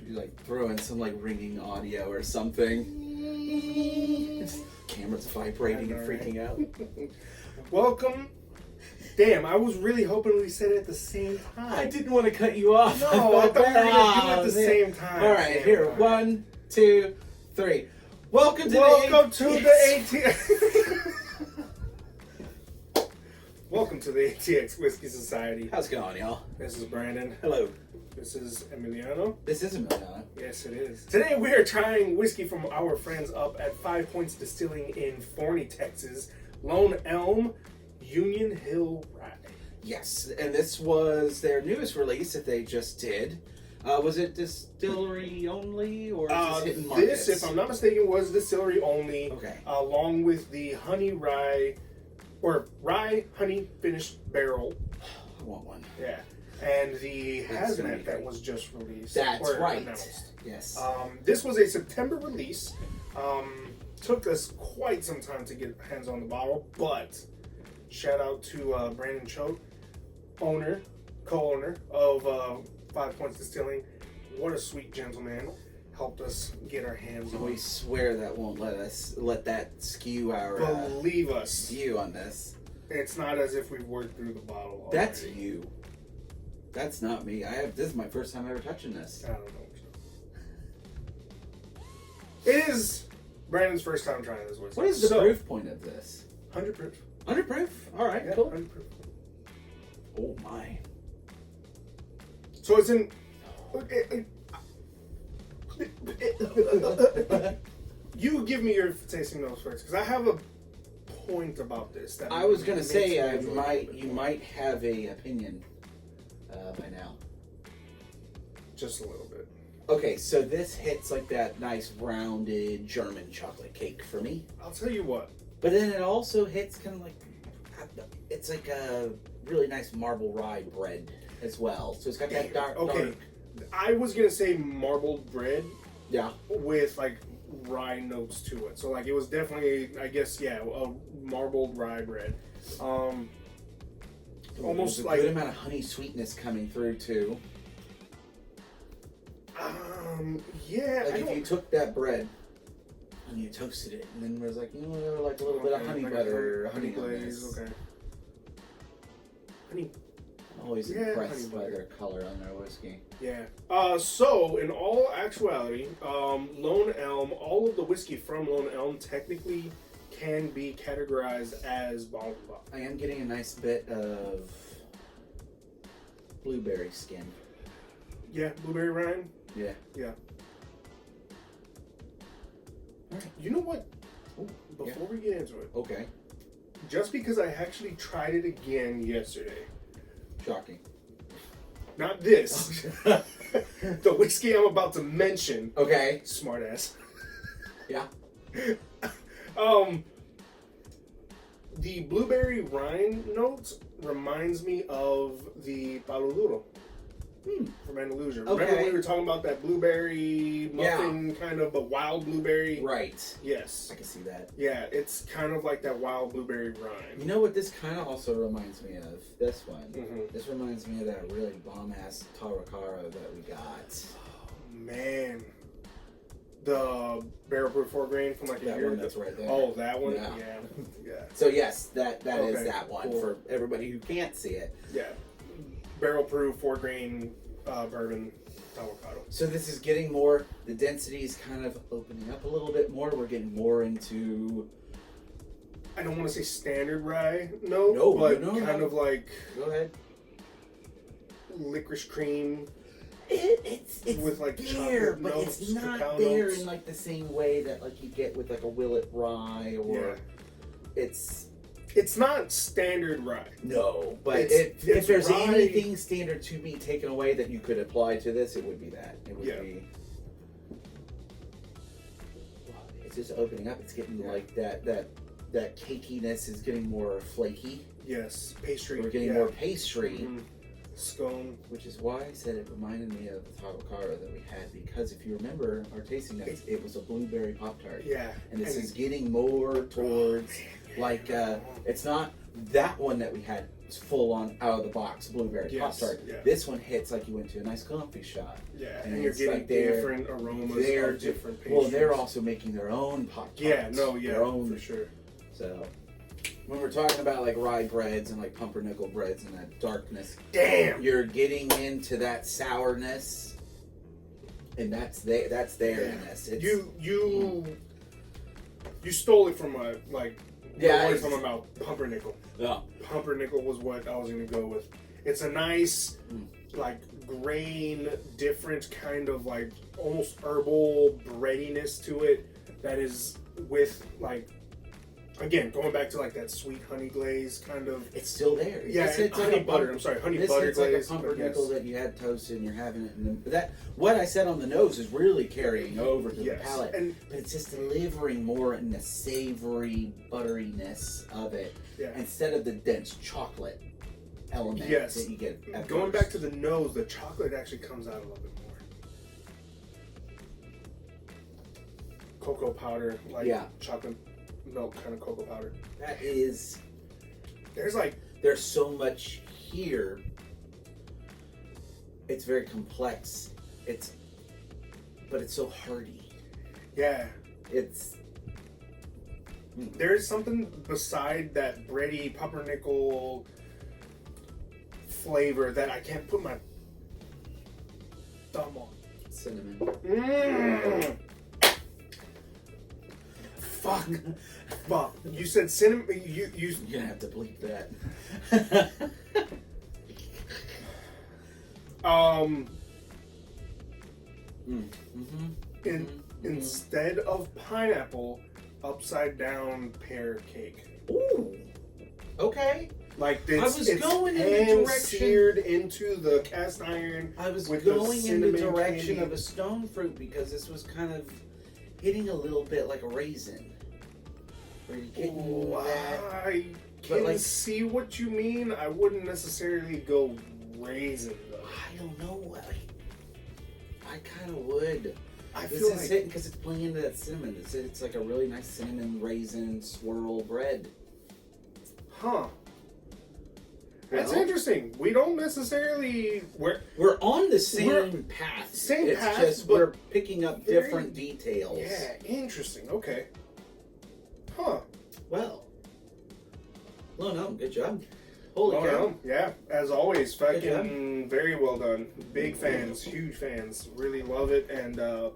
like throw in some like ringing audio or something. Camera's vibrating and freaking out. Welcome. Damn, I was really hoping we said it at the same time. I didn't want to cut you off. No, I thought we were going to do it at the same time. All right, here. 1, 2, 3. Welcome to the ATX. Welcome to the ATX Whiskey Society. How's it going, y'all? This is Brandon. Hello. This is Emiliano. This is Emiliano. Yes, it is. Today we are trying whiskey from our friends up at 5 Points Distilling in Forney, Texas. Lone Elm, Union Hill Rye. Yes, and this was their newest release that they just did. Was it distillery only, or is this hidden markets? This, if I'm not mistaken, was distillery only. Okay. Along with the honey rye, or rye honey finished barrel. I want one. Yeah. And the That's gonna be hazmat that great. was just released. That's right. Announced. Yes. This was a September release. Took us quite some time to get hands on the bottle, but shout out to Brandon Choate, co-owner of 5 Points Distilling. What a sweet gentleman. Helped us get our hands on. We swear that won't let that skew our Believe us. view on this. It's not as if we've worked through the bottle already. That's you. That's not me. This is my first time ever touching this. I don't know. It is Brandon's first time trying this whiskey. What is the proof point of this? 100 proof. 100 proof? All right, Yeah, cool. 100 proof. Oh my. So it's in. You give me your tasting notes first, because I have a point about this. That I was gonna say makes me you might have a opinion by now. just a little bit. Okay, so this hits like that nice rounded German chocolate cake for me. I'll tell you what. But then it also hits kind of like, it's like a really nice marble rye bread as well. So it's got that dark. I was gonna say marbled bread. Yeah. With like rye notes to it. So like it was definitely, I guess, yeah, a marbled rye bread. Almost There's a like good amount of honey sweetness coming through too. Yeah. Like if you took that bread and you toasted it, and then there's like, you know, like a little bit of honey like butter, or honey honey on glaze. this. Okay. Honey. I'm always Yeah, impressed honey by butter. their color on their whiskey. Yeah. So in all actuality, Lone Elm, all of the whiskey from Lone Elm technically can be categorized as bottled and bottled. I am getting a nice bit of blueberry skin. Yeah, blueberry rind. Yeah. Yeah. All right. You know what? Ooh, Before we get into it, Okay. just because I actually tried it again yesterday. Shocking. Not this. The whiskey I'm about to mention. Okay. Smartass. Yeah. The blueberry rind notes reminds me of the Palo Duro from Andalusia. Okay. Remember we were talking about that blueberry muffin kind of, but wild blueberry? Right. Yes. I can see that. Yeah, it's kind of like that wild blueberry rind. You know what this kind of also reminds me of? This one. Mhm. This reminds me of that really bomb-ass Tarocaro that we got. Oh, man. The barrel proof 4 grain from like a That year one ago. that's right there. Oh, that one? Yeah. Yeah. So yes, that is Okay, that one cool. for everybody who can't see it. Yeah. Barrel proof 4 grain bourbon avocado. So this is getting more, the density is kind of opening up a little bit more. We're getting more into... I don't want to say standard rye, no, but kind of like Go ahead. licorice cream. It's with like there, chocolate but notes, it's not cacao there notes. in like the same way that like you get with like a Willet rye or it's not standard rye. no, but It's if there's rye. anything standard to be taken away that you could apply to this, it would be that. It would Yeah. be. It's just opening up. It's getting like that cakiness is getting more flaky. Yes, pastry. We're getting more pastry. Mhm. Scone. Which is why I said it reminded me of the Tarocaro that we had, because if you remember our tasting notes, it was a blueberry Pop-Tart. Yeah. And this is getting more towards like it's not that one that we had was full on out of the box blueberry Yes, Pop-Tart. yeah. This one hits like you went to a nice coffee shop. Yeah, And and you're it's getting like different aromas of different pastries. Well, they're also making their own Pop-Tarts. Their own, for sure. So, when we're talking about like rye breads and like pumpernickel breads and that darkness, damn, you're getting into that sourness, and that's there in this. It's, you stole it from my words from my mouth. Pumpernickel. Yeah. Pumpernickel was what I was gonna go with. It's a nice, like grain, different kind of like almost herbal breadiness to it. That is with like. Again, going back to like that sweet honey glaze kind of. It's still there. Yeah, it's honey like butter. I'm sorry, honey butter glaze. It's like a pumpernickel that you had toasted and you're having it. But that what I said on the nose is really carrying over to the palate. But it's just delivering more in the savory butteriness of it instead of the dense chocolate element that you get. Going back to the nose, the chocolate actually comes out a little bit more. Cocoa powder, chocolate. Milk kind of cocoa powder. That is. There's so much here. It's very complex. But it's so hearty. Yeah. It's. There is something beside that bready pumpernickel flavor that I can't put my thumb on. Cinnamon. Fuck. You said cinnamon. You're gonna have to bleep that. Instead of pineapple, upside down pear cake. Ooh. Okay. Like this. I was going in the direction seared into the cast iron. I was going in the direction of a stone fruit because this was kind of hitting a little bit like a raisin. Where you're getting that. I can see what you mean. I wouldn't necessarily go raisin though. I don't know. I kind of would. This is hitting because it's playing into that cinnamon. It's like a really nice cinnamon raisin swirl bread. Huh. That's interesting. We don't necessarily we're on the same path. It's just we're picking up different details. Yeah, interesting. Okay. Huh. Well, Lone Elm, good job. Holy cow. Lone Elm, yeah, as always, fucking very well done. Big fans, huge fans. Really love it and are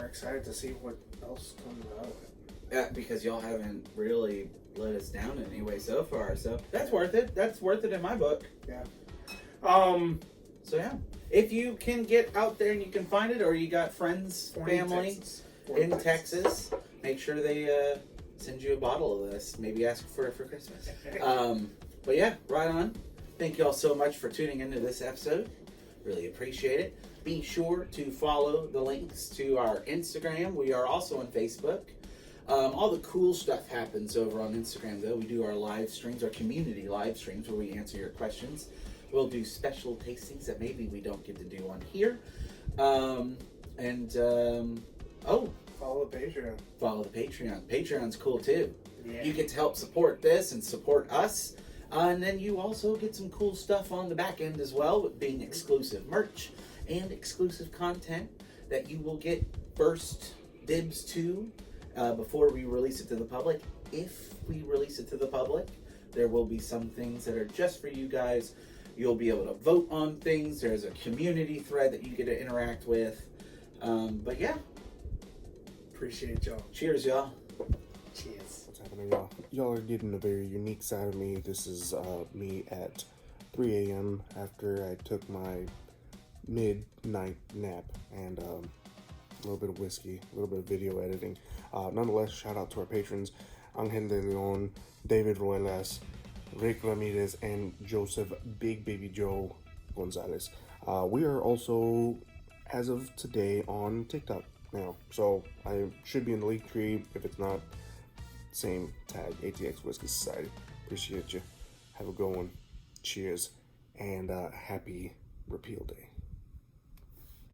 excited to see what else comes out of it. Yeah, because y'all haven't really let us down in any way so far, so that's worth it. That's worth it in my book. Yeah. So yeah, if you can get out there and you can find it, or you got friends, family in Texas, make sure they send you a bottle of this. Maybe ask for it for Christmas. But yeah, right on. Thank y'all so much for tuning into this episode. Really appreciate it. Be sure to follow the links to our Instagram. We are also on Facebook. All the cool stuff happens over on Instagram, though. We do our live streams, our community live streams, where we answer your questions. We'll do special tastings that maybe we don't get to do on here. Follow the Patreon. Follow the Patreon. Patreon's cool, too. Yeah. You get to help support this and support us. And then you also get some cool stuff on the back end as well, with being exclusive merch and exclusive content that you will get first dibs to before we release it to the public. If we release it to the public, there will be some things that are just for you guys. You'll be able to vote on things. There's a community thread that you get to interact with. But yeah. Appreciate y'all. Cheers, y'all. Cheers. What's happening, y'all? Y'all are getting a very unique side of me. This is me at 3 a.m. after I took my midnight nap and a little bit of whiskey, a little bit of video editing. Nonetheless, shout out to our patrons, Angel de Leon, David Ruelas, Rick Ramirez, and Joseph Big Baby Joe Gonzalez. We are also, as of today, on TikTok now. So I should be in the Linktree. If it's not, same tag, ATX Whiskey Society. Appreciate you. Have a good one. Cheers. And happy Repeal Day.